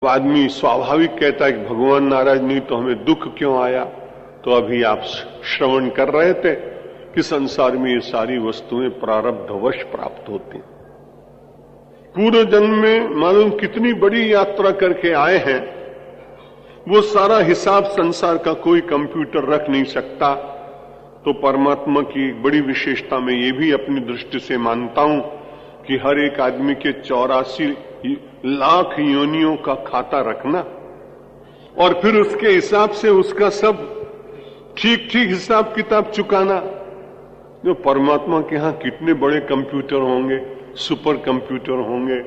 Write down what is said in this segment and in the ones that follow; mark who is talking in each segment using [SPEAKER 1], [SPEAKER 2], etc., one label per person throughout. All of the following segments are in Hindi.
[SPEAKER 1] आदमी स्वाभाविक कहता है कि भगवान नाराज नहीं तो हमें दुख क्यों आया। तो अभी आप श्रवण कर रहे थे कि संसार में ये सारी वस्तुएं प्रारब्धवश प्राप्त होती। पूर्व जन्म में मालूम कितनी बड़ी यात्रा करके आए हैं, वो सारा हिसाब संसार का कोई कंप्यूटर रख नहीं सकता। तो परमात्मा की बड़ी विशेषता में ये भी अपनी दृष्टि से मानता हूं कि हर एक आदमी के 84 लाख योनियों का खाता रखना और फिर उसके हिसाब से उसका सब ठीक ठीक हिसाब किताब चुकाना। जो परमात्मा के यहां कितने बड़े कंप्यूटर होंगे, सुपर कंप्यूटर होंगे,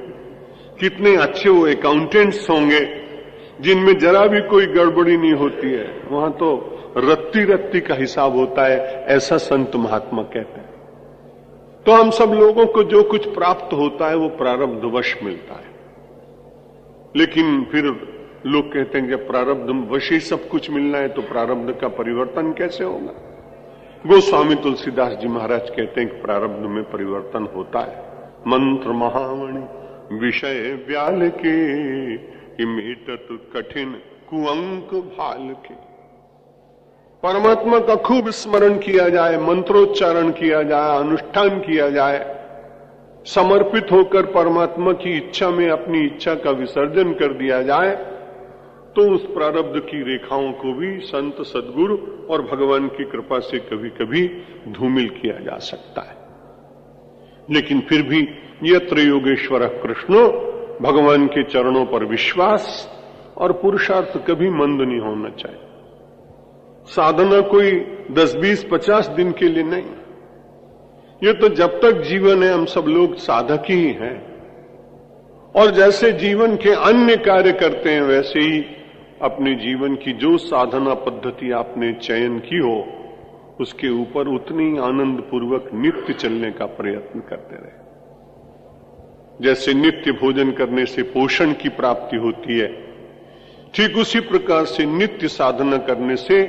[SPEAKER 1] कितने अच्छे वो अकाउंटेंट्स होंगे जिनमें जरा भी कोई गड़बड़ी नहीं होती है। वहां तो रत्ती रत्ती का हिसाब होता है, ऐसा संत महात्मा कहते हैं। तो हम सब लोगों को जो कुछ प्राप्त होता है वो प्रारब्धवश मिलता है। लेकिन फिर लोग कहते हैं कि जब प्रारब्धवश ही सब कुछ मिलना है तो प्रारब्ध का परिवर्तन कैसे होगा। गोस्वामी तुलसीदास जी महाराज कहते हैं कि प्रारब्ध में परिवर्तन होता है। मंत्र महामणि विषय व्याल के मेटत कठिन कुअंक भाल के। परमात्मा का खूब स्मरण किया जाए, मंत्रोच्चारण किया जाए, अनुष्ठान किया जाए, समर्पित होकर परमात्मा की इच्छा में अपनी इच्छा का विसर्जन कर दिया जाए तो उस प्रारब्ध की रेखाओं को भी संत सद्गुरु और भगवान की कृपा से कभी कभी धूमिल किया जा सकता है। लेकिन फिर भी यत्र योगेश्वर कृष्णो, भगवान के चरणों पर विश्वास और पुरुषार्थ कभी मंद नहीं होना चाहिए। साधना कोई 10, 20, 50 दिन के लिए नहीं, ये तो जब तक जीवन है हम सब लोग साधक ही हैं। और जैसे जीवन के अन्य कार्य करते हैं वैसे ही अपने जीवन की जो साधना पद्धति आपने चयन की हो उसके ऊपर उतनी आनंद पूर्वक नित्य चलने का प्रयत्न करते रहे। जैसे नित्य भोजन करने से पोषण की प्राप्ति होती है, ठीक उसी प्रकार से नित्य साधना करने से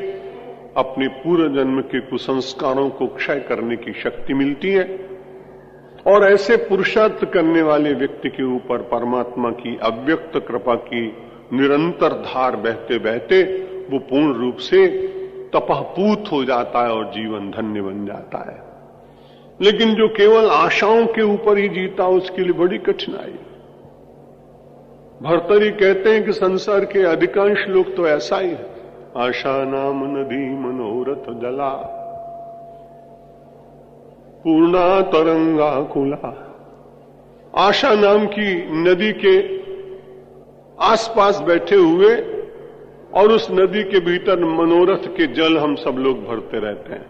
[SPEAKER 1] अपने पूर्व जन्म के कुसंस्कारों को क्षय करने की शक्ति मिलती है। और ऐसे पुरुषार्थ करने वाले व्यक्ति के ऊपर परमात्मा की अव्यक्त कृपा की निरंतर धार बहते बहते वो पूर्ण रूप से तपःपूत हो जाता है और जीवन धन्य बन जाता है। लेकिन जो केवल आशाओं के ऊपर ही जीता उसके लिए बड़ी कठिनाई। भर्तरी कहते हैं कि संसार के अधिकांश लोग तो ऐसा ही है। आशा नाम नदी मनोरथ जला पूर्णा तरंगा कुला। आशा नाम की नदी के आसपास बैठे हुए और उस नदी के भीतर मनोरथ के जल हम सब लोग भरते रहते हैं।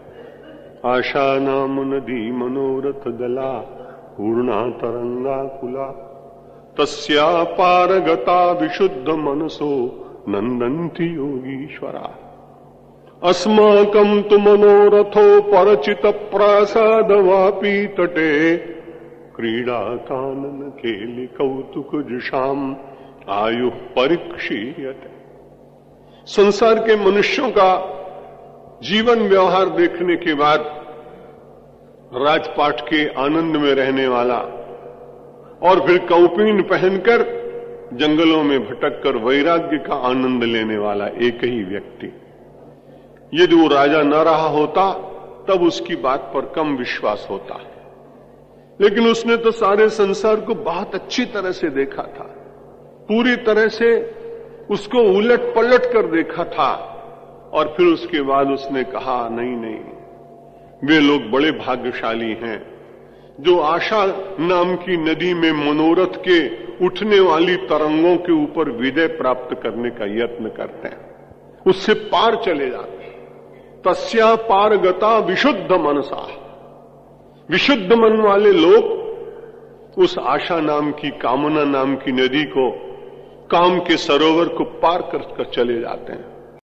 [SPEAKER 1] आशा नाम नदी मनोरथ जला पूर्णा तरंगा कुला तस्या पारगता विशुद्ध मनसो नंदन्ति योगीश्वरा। अस्माकं तु मनोरथो परचित प्रासाद वापी तटे क्रीड़ा कानन खेलि कौतुक जुषाम आयु परीक्षीयते। संसार के मनुष्यों का जीवन व्यवहार देखने के बाद राजपाट के आनंद में रहने वाला और फिर कौपीन पहनकर जंगलों में भटककर वैराग्य का आनंद लेने वाला एक ही व्यक्ति, यदि वो राजा न रहा होता तब उसकी बात पर कम विश्वास होता। लेकिन उसने तो सारे संसार को बहुत अच्छी तरह से देखा था, पूरी तरह से उसको उलट पलट कर देखा था। और फिर उसके बाद उसने कहा नहीं नहीं, वे लोग बड़े भाग्यशाली हैं जो आशा नाम की नदी में मनोरथ के उठने वाली तरंगों के ऊपर विजय प्राप्त करने का यत्न करते हैं, उससे पार चले जाते हैं। तस्या पारगता विशुद्ध मनसा। विशुद्ध मन वाले लोग उस आशा नाम की, कामना नाम की नदी को, काम के सरोवर को पार कर चले जाते हैं।